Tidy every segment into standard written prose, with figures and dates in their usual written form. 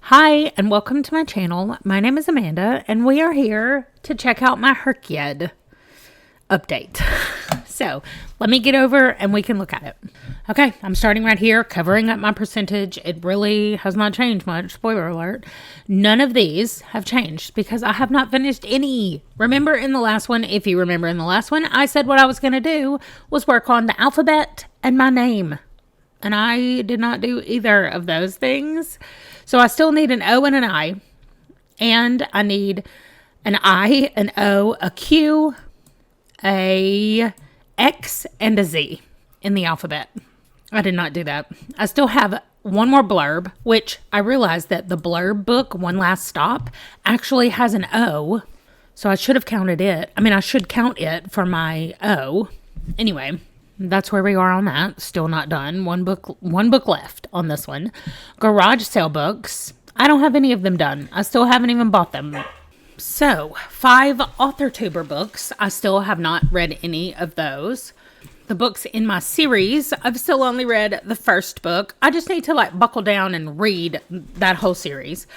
Hi, and welcome to my channel. My name is Amanda, and we are here to check out my Herkyed update. So let me get over and we can look at it. Okay, I'm starting right here, covering up my percentage. It really has not changed much. Spoiler alert. None of these have changed because I have not finished any. Remember in the last one, if you remember in the last one, I said what I was going to do was work on the alphabet and my name. And I did not do either of those things. So I still need an O and an I. And I need an I, an O, a Q, a X, and a Z in the alphabet. I did not do that. I still have one more blurb, which I realized that the blurb book, One Last Stop, actually has an O. So I should have counted it. I should count it for my O. Anyway, that's where we are on that. Still not done. One book left on this one. Garage sale books. I don't have any of them done. I still haven't even bought them. So 5 AuthorTuber books. I still have not read any of those. The books in my series, I've still only read the first book. I just need to buckle down and read that whole series.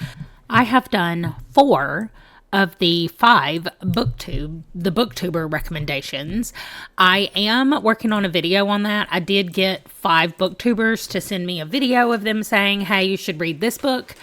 I have done 4 of the 5 booktuber recommendations. I am working on a video on that. I did get 5 booktubers to send me a video of them saying, hey, you should read this book.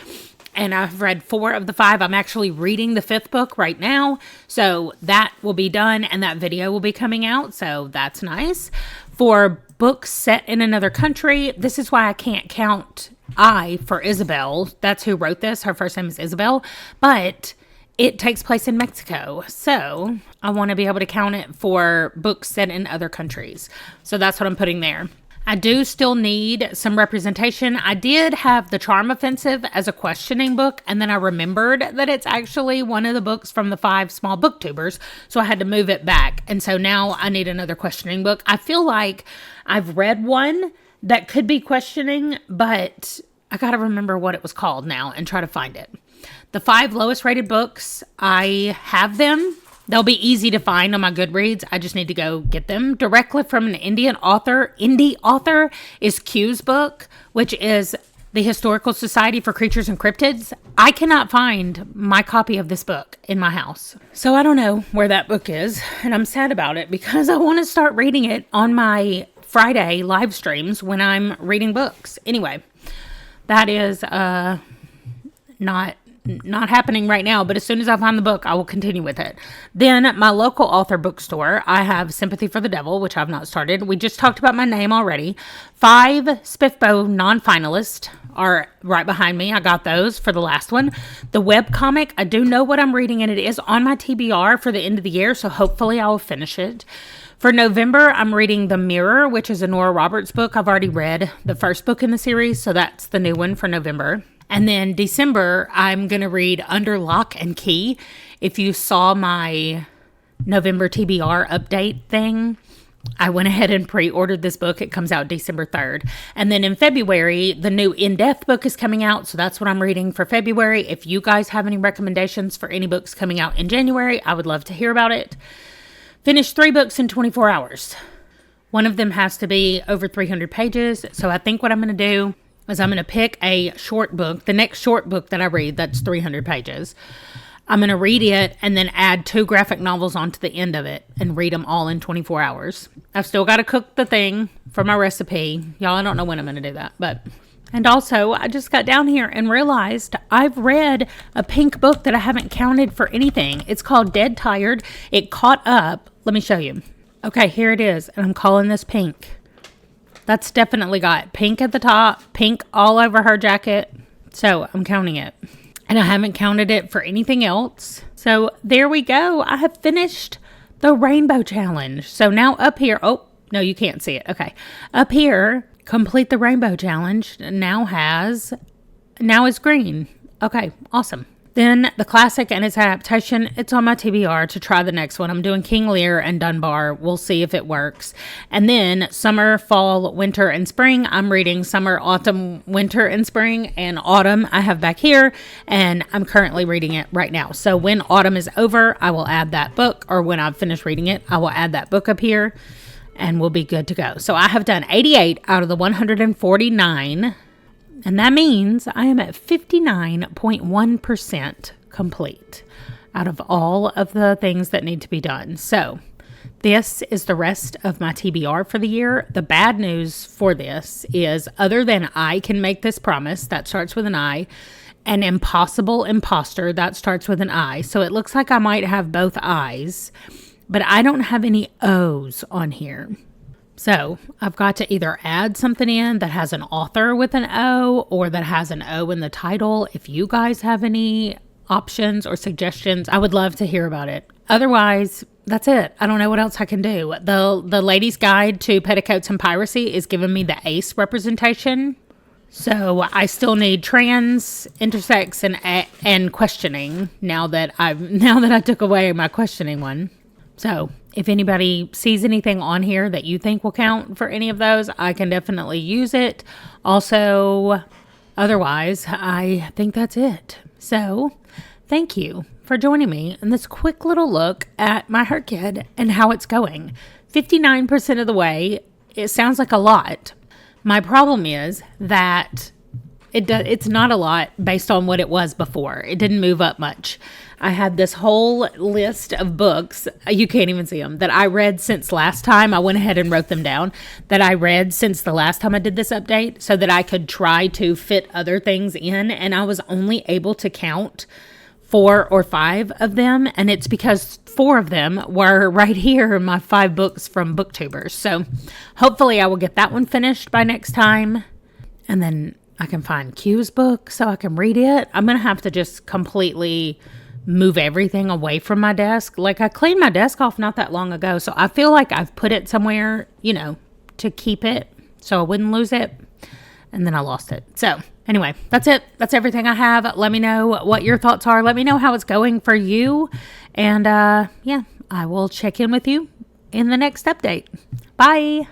And I've read 4 of the 5. I'm actually reading the 5th book right now. So that will be done and that video will be coming out. So that's nice. For books set in another country, this is why I can't count I for Isabel. That's who wrote this. Her first name is Isabel. But it takes place in Mexico. So I want to be able to count it for books set in other countries. So that's what I'm putting there. I do still need some representation. I did have The Charm Offensive as a questioning book, and then I remembered that it's actually one of the books from the 5 small booktubers, so I had to move it back. And so now I need another questioning book. I feel like I've read one that could be questioning, but I got to remember what it was called now and try to find it. The 5 lowest rated books, I have them. They'll be easy to find on my Goodreads. I just need to go get them directly from an indie author is Q's book, which is the Historical Society for Creatures and Cryptids. I cannot find my copy of this book in my house. So I don't know where that book is, and I'm sad about it because I want to start reading it on my Friday live streams when I'm reading books. Anyway, that is not happening right now, but as soon as I find the book, I will continue with it. Then my local author bookstore, I have Sympathy for the Devil, which I've not started. We just talked about my name already. 5 Spiffbo non-finalists are right behind me. I got those for the last one. The webcomic, I do know what I'm reading, and it is on my TBR for the end of the year, so hopefully I will finish it. For November, I'm reading The Mirror, which is a Nora Roberts book. I've already read the first book in the series, so that's the new one for November. And then December, I'm going to read Under Lock and Key. If you saw my November TBR update thing, I went ahead and pre-ordered this book. It comes out December 3rd. And then in February, the new In Death book is coming out. So that's what I'm reading for February. If you guys have any recommendations for any books coming out in January, I would love to hear about it. Finished 3 books in 24 hours. One of them has to be over 300 pages. So I think what I'm going to do is I'm going to pick a short book, the next short book that I read that's 300 pages. I'm going to read it and then add 2 graphic novels onto the end of it and read them all in 24 hours. I've still got to cook the thing for my recipe. Y'all, I don't know when I'm going to do that, but... And also, I just got down here and realized I've read a pink book that I haven't counted for anything. It's called Dead Tired. It caught up. Let me show you. Okay, here it is, and I'm calling this pink. That's definitely got pink at the top, pink all over her jacket. So I'm counting it. And I haven't counted it for anything else. So there we go. I have finished the Rainbow Challenge. So now up here, oh, no, you can't see it. Okay. Up here, complete the Rainbow Challenge now is green. Okay, awesome. Then the classic and its adaptation, it's on my TBR to try the next one. I'm doing King Lear and Dunbar. We'll see if it works. And then summer, fall, winter, and spring. I'm reading summer, autumn, winter, and spring. And autumn I have back here. And I'm currently reading it right now. So when autumn is over, I will add that book. Or when I've finished reading it, I will add that book up here. And we'll be good to go. So I have done 88 out of the 149 And that means I am at 59.1% complete out of all of the things that need to be done. So this is the rest of my TBR for the year. The bad news for this is, other than I can make this promise, that starts with an I, and impossible imposter, that starts with an I. So it looks like I might have both I's, but I don't have any O's on here. So I've got to either add something in that has an author with an O, or that has an O in the title. If you guys have any options or suggestions, I would love to hear about it. Otherwise, that's it. I don't know what else I can do. The Ladies' Guide to Petticoats and Piracy is giving me the ace representation. So I still need trans, intersex, and questioning now that I took away my questioning one. So if anybody sees anything on here that you think will count for any of those, I can definitely use it. Also, otherwise, I think that's it. So thank you for joining me in this quick little look at my Herkid and how it's going. 59% of the way. It sounds like a lot. My problem is that it's not a lot based on what it was before. It didn't move up much. I had this whole list of books, you can't even see them, that I read since last time. I went ahead and wrote them down, that I read since the last time I did this update, so that I could try to fit other things in, and I was only able to count 4 or 5 of them, and it's because 4 of them were right here in my 5 books from Booktubers. So hopefully I will get that one finished by next time, and then I can find Q's book so I can read it. I'm going to have to just completely move everything away from my desk. Like, I cleaned my desk off not that long ago, so I feel like I've put it somewhere, to keep it so I wouldn't lose it, and then I lost it. So anyway, that's it. That's everything I have. Let me know what your thoughts are. Let me know how it's going for you, and I will check in with you in the next update. Bye.